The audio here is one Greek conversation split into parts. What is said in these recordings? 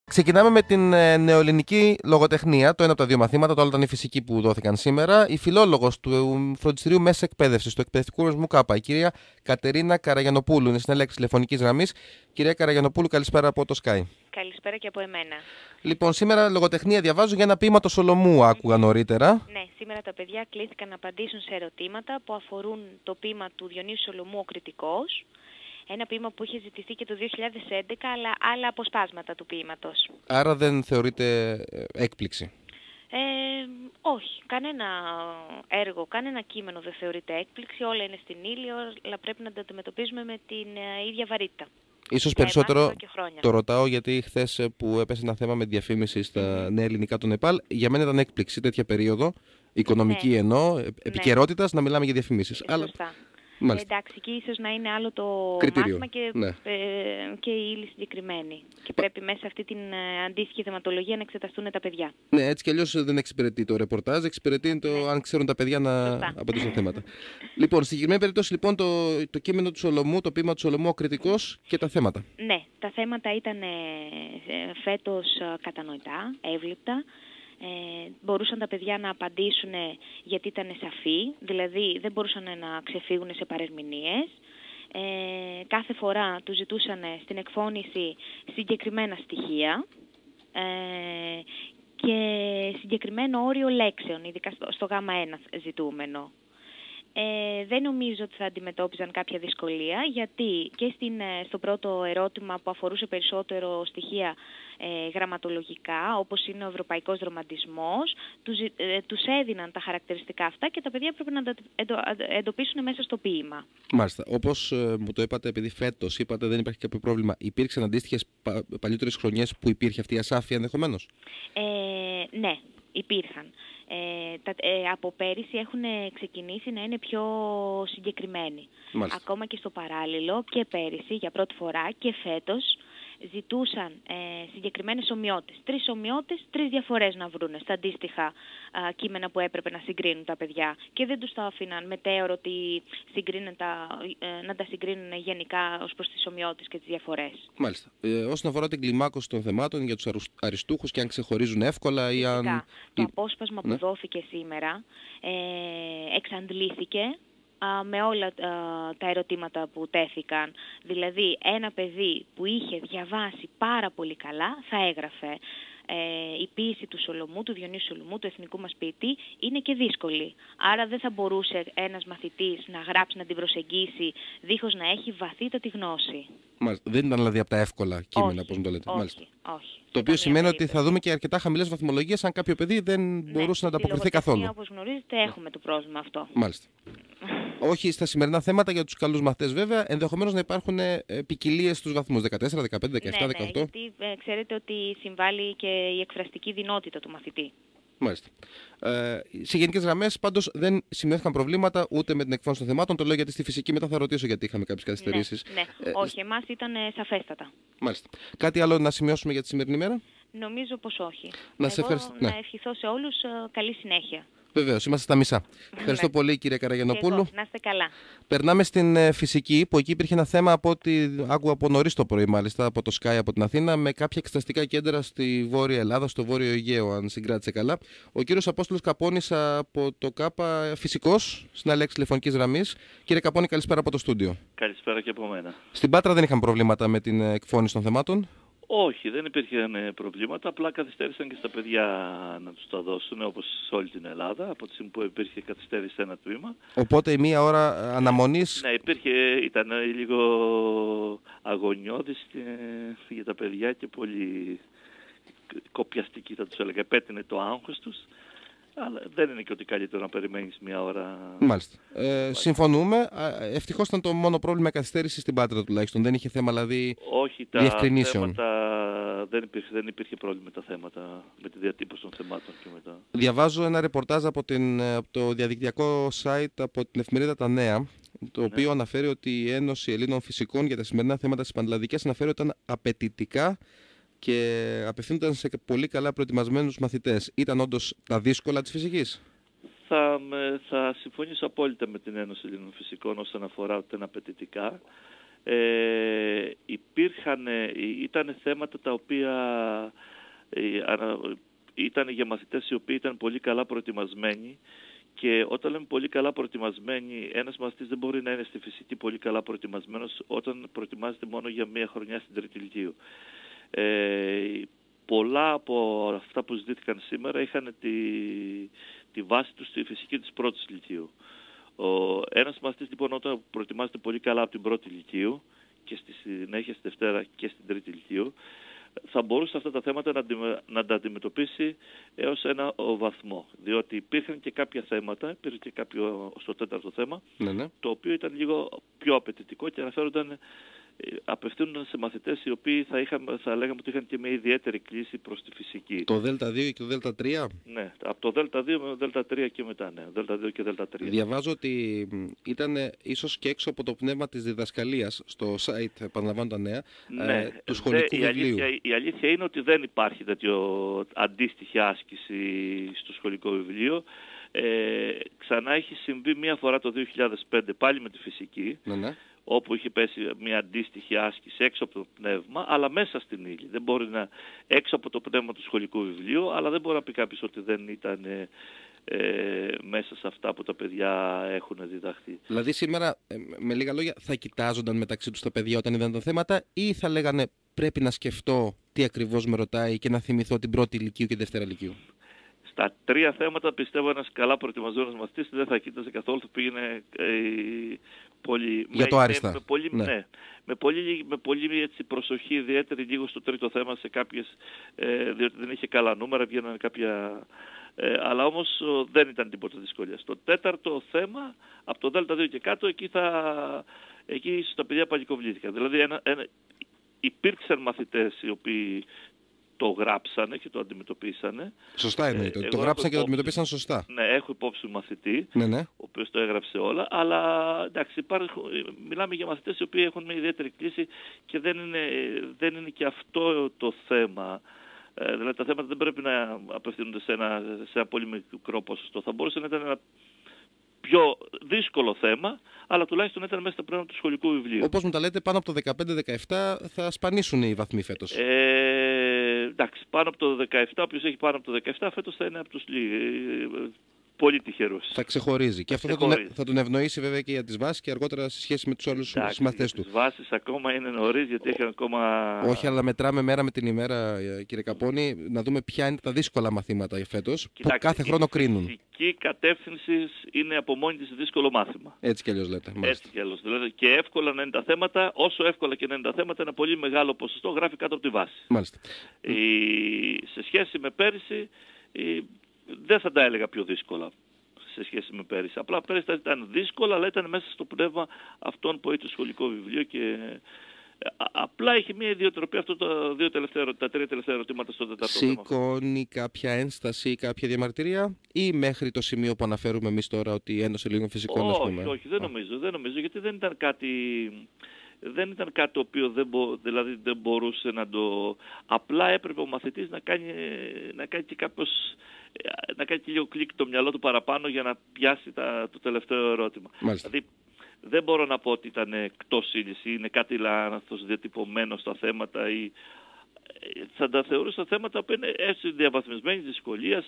Ξεκινάμε με την νεοελληνική λογοτεχνία, το ένα από τα δύο μαθήματα, το άλλο ήταν η φυσική που δόθηκαν σήμερα. Η φιλόλογος του φροντιστηρίου Μέσης Εκπαίδευσης του Εκπαιδευτικού Οργανισμού ΚΑΠΑ, η κυρία Κατερίνα Καραγιανοπούλου, είναι συνέλεξη τηλεφωνικής γραμμής. Κυρία Καραγιανοπούλου, καλησπέρα από το Sky. Καλησπέρα και από εμένα. Λοιπόν, σήμερα λογοτεχνία διαβάζω για ένα ποίημα του Σολομού, άκουγα νωρίτερα. Ναι, σήμερα τα παιδιά κλήθηκαν να απαντήσουν σε ερωτήματα που αφορούν το ποίημα του Διονύσου Σολομού, «Ο Κριτικός». Ένα ποίημα που είχε ζητηθεί και το 2011, αλλά άλλα αποσπάσματα του ποίηματος. Άρα δεν θεωρείται έκπληξη? Όχι, κανένα έργο, κανένα κείμενο δεν θεωρείται έκπληξη, όλα είναι στην ύλη, αλλά πρέπει να τα αντιμετωπίζουμε με την ίδια βαρύτητα. Ίσως περισσότερο το ρωτάω γιατί χθες που έπεσε ένα θέμα με διαφήμιση στα νέα ελληνικά του Νεπάλ, για μένα ήταν έκπληξη τέτοια περίοδο, οικονομική εννοώ, επικαιρότητας, να μιλάμε για διαφημίσεις. Σωστά. Εντάξει, και ίσως να είναι άλλο το κριτήριο, μάθημα και η ύλη συγκεκριμένη. Και πρέπει μέσα σε αυτή την αντίστοιχη θεματολογία να εξεταστούν τα παιδιά. Ναι, έτσι κι αλλιώς δεν εξυπηρετεί το ρεπορτάζ, εξυπηρετεί το αν ξέρουν τα παιδιά να απαντήσουν θέματα. Λοιπόν, στη συγκεκριμένη περίπτωση λοιπόν το κείμενο του Σολομού, το ποίημα του Σολομού, «Ο Κριτικός» και τα θέματα. Ναι, τα θέματα ήταν φέτος κατανοητά, εύληπτα. Μπορούσαν τα παιδιά να απαντήσουν γιατί ήταν σαφή, δηλαδή δεν μπορούσαν να ξεφύγουν σε παρερμηνίες. Κάθε φορά τους ζητούσαν στην εκφώνηση συγκεκριμένα στοιχεία και συγκεκριμένο όριο λέξεων, ειδικά στο Γ1 ζητούμενο. Δεν νομίζω ότι θα αντιμετώπιζαν κάποια δυσκολία, γιατί και στο πρώτο ερώτημα που αφορούσε περισσότερο στοιχεία γραμματολογικά, όπως είναι ο ευρωπαϊκός ρομαντισμός, τους έδιναν τα χαρακτηριστικά αυτά και τα παιδιά πρέπει να τα εντοπίσουν μέσα στο ποίημα. Μάλιστα. Όπως μου το είπατε, επειδή φέτος είπατε δεν υπάρχει κάποιο πρόβλημα, υπήρξαν αντίστοιχες παλιότερες χρονιές που υπήρχε αυτή η ασάφεια ενδεχομένως? Ναι, υπήρχαν. Από πέρυσι έχουν ξεκινήσει να είναι πιο συγκεκριμένοι. Μάλιστα. Ακόμα και στο παράλληλο και πέρυσι για πρώτη φορά και φέτος ζητούσαν συγκεκριμένες ομοιότητες. 3 ομοιότητες, 3 διαφορές να βρούνε στα αντίστοιχα κείμενα που έπρεπε να συγκρίνουν τα παιδιά. Και δεν τους τα αφήναν μετέωρο ότι να τα συγκρίνουν γενικά ως προς τις ομοιότητες και τις διαφορές. Μάλιστα. Όσον αφορά την κλιμάκωση των θεμάτων για τους αριστούχους και αν ξεχωρίζουν εύκολα ή αν... Το απόσπασμα που δόθηκε σήμερα εξαντλήθηκε με όλα τα ερωτήματα που τέθηκαν. Δηλαδή, ένα παιδί που είχε διαβάσει πάρα πολύ καλά θα έγραφε. Η ποίηση του Σολομού, του Διονύσου Σολομού, του εθνικού μας ποιητή, είναι και δύσκολη. Άρα δεν θα μπορούσε ένας μαθητής να γράψει, να την προσεγγίσει, δίχως να έχει βαθύτατη γνώση. Μάλιστα. Δεν ήταν δηλαδή από τα εύκολα κείμενα, όπως μου το λέτε? Όχι. Το οποίο σημαίνει ότι θα δούμε και αρκετά χαμηλές βαθμολογίες αν κάποιο παιδί δεν μπορούσε να ανταποκριθεί καθόλου. Όπως γνωρίζετε, έχουμε το πρόβλημα αυτό. Μάλιστα. Όχι στα σημερινά θέματα για τους καλούς μαθητές βέβαια, ενδεχομένως να υπάρχουν ποικιλίες στους βαθμούς 14, 15, 17, 18. Ναι, γιατί ξέρετε ότι συμβάλλει και η εκφραστική δυνότητα του μαθητή. Μάλιστα. Σε γενικές γραμμές πάντως δεν σημειώθηκαν προβλήματα ούτε με την εκφώνηση των θεμάτων. Το λέω γιατί στη φυσική μετά θα ρωτήσω γιατί είχαμε κάποιες καθυστερήσεις. Ναι. Όχι, εμάς ήταν σαφέστατα. Μάλιστα. Κάτι άλλο να σημειώσουμε για τη σημερινή μέρα? Νομίζω πως όχι. Να ευχηθώ σε όλους καλή συνέχεια. Βεβαίως, είμαστε στα μισά. Ευχαριστώ πολύ, κύριε Καραγιανοπούλου. Να είστε καλά. Περνάμε στην φυσική, που εκεί υπήρχε ένα θέμα από ό,τι άκουγα από νωρίς το πρωί, μάλιστα από το Sky από την Αθήνα, με κάποια εξεταστικά κέντρα στη Βόρεια Ελλάδα, στο Βόρειο Αιγαίο, αν συγκράτησε καλά. Ο κύριος Απόστολος Καπώνης από το ΚΑΠΑ, φυσικός, συναλλέξη τηλεφωνικής γραμμής. Κύριε Καπώνη, καλησπέρα από το στούντιο. Καλησπέρα και από μένα. Στην Πάτρα δεν είχαν προβλήματα με την εκφώνηση των θεμάτων? Όχι, δεν υπήρχαν προβλήματα, απλά καθυστέρησαν και στα παιδιά να τους τα δώσουν, όπως σε όλη την Ελλάδα, από τη στιγμή που υπήρχε καθυστέρηση σε ένα τμήμα. Οπότε η μία ώρα αναμονής... Ναι, ήταν λίγο αγωνιώδης για τα παιδιά και πολύ κοπιαστική θα τους έλεγα. Επέτεινε το άγχος τους, αλλά δεν είναι και ότι καλύτερο να περιμένεις μία ώρα. Μάλιστα. Συμφωνούμε. Ευτυχώς ήταν το μόνο πρόβλημα καθυστέρηση στην Πάτρα τουλάχιστον. Δεν είχε θέμα δηλαδή διευκρινήσεων. Δεν υπήρχε πρόβλημα με τα θέματα, με τη διατύπωση των θεμάτων και μετά. Διαβάζω ένα ρεπορτάζ από το διαδικτυακό site από την εφημερίδα Τα Νέα, το οποίο αναφέρει ότι η Ένωση Ελλήνων Φυσικών για τα σημερινά θέματα της Πανελλαδικής αναφέρει ότι ήταν απαιτητικά και απευθύνονταν σε πολύ καλά προετοιμασμένους μαθητές. Ήταν όντως τα δύσκολα της φυσικής? Θα συμφωνήσω απόλυτα με την Ένωση Ελλήνων Φυσικών όσον αφορά ότι είναι απαιτητικά. ήταν θέματα τα οποία ήταν για μαθητές οι οποίοι ήταν πολύ καλά προετοιμασμένοι. Και όταν λέμε πολύ καλά προετοιμασμένοι, ένας μαθητής δεν μπορεί να είναι στη φυσική πολύ καλά προετοιμασμένος όταν προετοιμάζεται μόνο για μία χρονιά στην τρίτη λυκείου. Πολλά από αυτά που ζητήθηκαν σήμερα είχαν τη βάση τους στη φυσική της πρώτης λυκείου. Ένας μαθητής λοιπόν όταν προετοιμάζεται πολύ καλά από την πρώτη λυκείου και στη συνέχεια στη Δευτέρα και στην τρίτη λυκείου, θα μπορούσε αυτά τα θέματα να τα αντιμετωπίσει έως ένα βαθμό. Διότι υπήρχαν και κάποια θέματα, υπήρχε και κάποιο στο τέταρτο θέμα, το οποίο ήταν λίγο πιο απαιτητικό και απευθύνονταν σε μαθητές οι οποίοι θα λέγαμε ότι είχαν και μια ιδιαίτερη κλίση προς τη φυσική. Το Δ2 και το Δ3? Ναι, από το Δ2 με το Δ3 και μετά, ναι, Δ2 και Δ3. Διαβάζω ότι ήταν ίσως και έξω από το πνεύμα της διδασκαλίας στο site, επαναλαμβάνω τα νέα, του σχολικού βιβλίου. Η αλήθεια είναι ότι δεν υπάρχει τέτοιο αντίστοιχη άσκηση στο σχολικό βιβλίο. Ξανά έχει συμβεί μία φορά το 2005 πάλι με τη φυσική, όπου είχε πέσει μια αντίστοιχη άσκηση έξω από το πνεύμα, αλλά μέσα στην ύλη. Δεν μπορεί να έξω από το πνεύμα του σχολικού βιβλίου, αλλά δεν μπορεί να πει κάποιος ότι δεν ήταν μέσα σε αυτά που τα παιδιά έχουν διδαχθεί. Δηλαδή σήμερα, με λίγα λόγια, θα κοιτάζονταν μεταξύ τους τα παιδιά όταν είδαν τα θέματα, ή θα λέγανε πρέπει να σκεφτώ τι ακριβώς με ρωτάει και να θυμηθώ την πρώτη λυκείου και τη δευτέρα λυκείου? Στα τρία θέματα πιστεύω ένας καλά προετοιμασμένος μαθητής δεν θα κοίταζε καθόλου, θα πήγαινε πολύ... Για το άριστα. Με πολύ έτσι, προσοχή ιδιαίτερη λίγο στο τρίτο θέμα σε κάποιες, διότι δεν είχε καλά νούμερα, βγαίνανε κάποια... αλλά όμως δεν ήταν τίποτα δυσκολία. Στο τέταρτο θέμα, από το Δ2 και κάτω, εκεί στα παιδιά πανικοβλήθηκαν. Δηλαδή υπήρξαν μαθητές οι οποίοι το γράψανε και το αντιμετωπίσανε. Σωστά είναι. Το γράψαν και το αντιμετωπίσαν σωστά. Ναι, έχω υπόψη μαθητή, ο οποίος το έγραψε όλα, αλλά εντάξει, μιλάμε για μαθητές οι οποίοι έχουν μια ιδιαίτερη κλίση και δεν είναι και αυτό το θέμα. Δηλαδή τα θέματα δεν πρέπει να απευθύνονται σε ένα πολύ μικρό ποσοστό. Θα μπορούσε να ήταν ένα πιο δύσκολο θέμα, αλλά τουλάχιστον ήταν μέσα στα πνεύμα του σχολικού βιβλίου. Όπως μου τα λέτε, πάνω από το 15-17 θα σπανίσουν οι βαθμοί φέτος. Εντάξει, πάνω από το 17, όποιος έχει πάνω από το 17 φέτος θα είναι από τους πολύ τυχερούς. Θα ξεχωρίζει. Και αυτό θα τον ευνοήσει βέβαια και για τις βάσεις και αργότερα σε σχέση με τους άλλους συμμαθητές του. Τις βάσεις ακόμα είναι νωρίς γιατί έχει ακόμα... Όχι, αλλά μετράμε μέρα με την ημέρα, κύριε Καπώνη, να δούμε ποια είναι τα δύσκολα μαθήματα φέτος, που κάθε χρόνο κρίνουν. Η φυσική κατεύθυνση είναι από μόνη της δύσκολο μάθημα. Έτσι κι αλλιώς λέτε. Έτσι κι αλλιώς. Δηλαδή, και εύκολα να είναι τα θέματα, όσο εύκολα και να είναι τα θέματα, ένα πολύ μεγάλο ποσοστό γράφει κάτω από τη βάση. Μάλιστα. Σε σχέση με πέρυσι, δεν θα τα έλεγα πιο δύσκολα σε σχέση με πέρυσι. Απλά πέρυσι ήταν δύσκολα, αλλά ήταν μέσα στο πνεύμα αυτών που έχει το σχολικό βιβλίο και απλά έχει μια ιδιοτροπή αυτό τα τρία τελευταία ερωτήματα στο τέταρτο θέμα. Σηκώνει κάποια ένσταση ή κάποια διαμαρτυρία ή μέχρι το σημείο που αναφέρουμε εμείς τώρα ότι η Ένωση Λίγων Φυσικών, ας πούμε? Όχι, δεν νομίζω, γιατί δεν ήταν κάτι... Δεν ήταν κάτι το οποίο δεν μπορούσε να το... Απλά έπρεπε ο μαθητής να κάνει και κάπως... να κάνει και λίγο κλικ το μυαλό του παραπάνω για να πιάσει το τελευταίο ερώτημα. Μάλιστα. Δηλαδή δεν μπορώ να πω ότι ήταν εκτός ύλης ή είναι κάτι λάθος διατυπωμένο στα θέματα ή... Θα τα θεωρούσα θέματα που είναι έτσι διαβαθμισμένης δυσκολίας.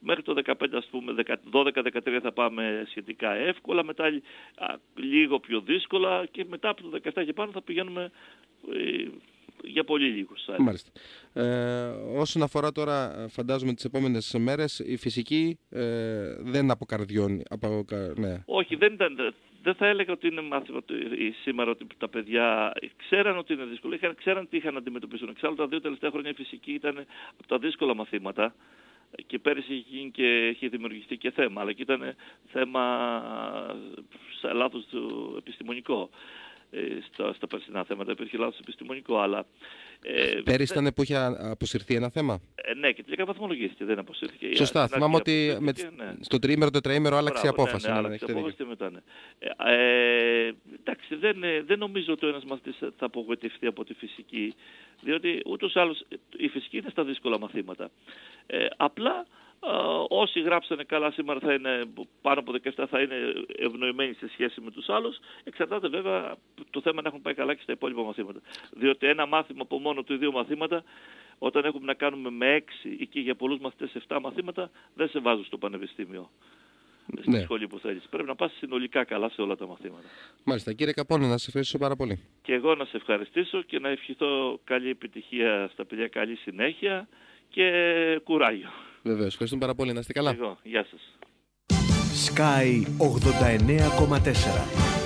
Μέχρι το 15, ας πούμε, 12-13 θα πάμε σχετικά εύκολα, μετά λίγο πιο δύσκολα και μετά από το 17 και πάνω θα πηγαίνουμε για πολύ λίγους. Μάλιστα. Όσον αφορά τώρα, φαντάζομαι τις επόμενες μέρες, η φυσική δεν αποκαρδιώνει. Ναι. Όχι, δεν θα έλεγα ότι είναι μάθημα σήμερα ότι τα παιδιά ξέραν ότι είναι δύσκολο, ξέραν τι είχαν να αντιμετωπίσουν. Εξάλλου τα 2 τελευταία χρόνια η φυσική ήταν από τα δύσκολα μαθήματα και πέρυσι έχει δημιουργηθεί και θέμα, αλλά και ήταν θέμα σε λάθος του επιστημονικό. Στα περσινά θέματα υπήρχε λάθος επιστημονικό, αλλά... Πέρυσι ήταν που είχε αποσυρθεί ένα θέμα. Ναι, και τελικά βαθμολογήθηκε, δεν αποσύρθηκε. Σωστά, θυμάμαι ότι στο τριήμερο, τετραήμερο άλλαξε η απόφαση. Ναι, άλλαξε η απόφαση και μετά, ναι. Εντάξει, δεν νομίζω ότι ο ένας μαθητής θα απογοητευτεί από τη φυσική, διότι ούτως ή άλλως η φυσική είναι στα δύσκολα μαθήματα. Απλά όσοι γράψανε καλά σήμερα θα είναι πάνω από 17, θα είναι ευνοημένοι σε σχέση με τους άλλους. Εξαρτάται βέβαια Το θέμα είναι να έχουν πάει καλά και στα υπόλοιπα μαθήματα. Διότι ένα μάθημα από μόνο του ή 2 μαθήματα, όταν έχουμε να κάνουμε με 6 ή και για πολλούς μαθητές 7 μαθήματα, δεν σε βάζουν στο πανεπιστήμιο. Στη σχολή που θέλεις. Πρέπει να πας συνολικά καλά σε όλα τα μαθήματα. Μάλιστα. Κύριε Καπώνη, να σας ευχαριστήσω πάρα πολύ. Και εγώ να σε ευχαριστήσω και να ευχηθώ καλή επιτυχία στα παιδιά, καλή συνέχεια και κουράγιο. Βεβαίως. Ευχαριστούμε πάρα πολύ. Να είστε καλά. Εγώ. Γεια σας. Sky 89,4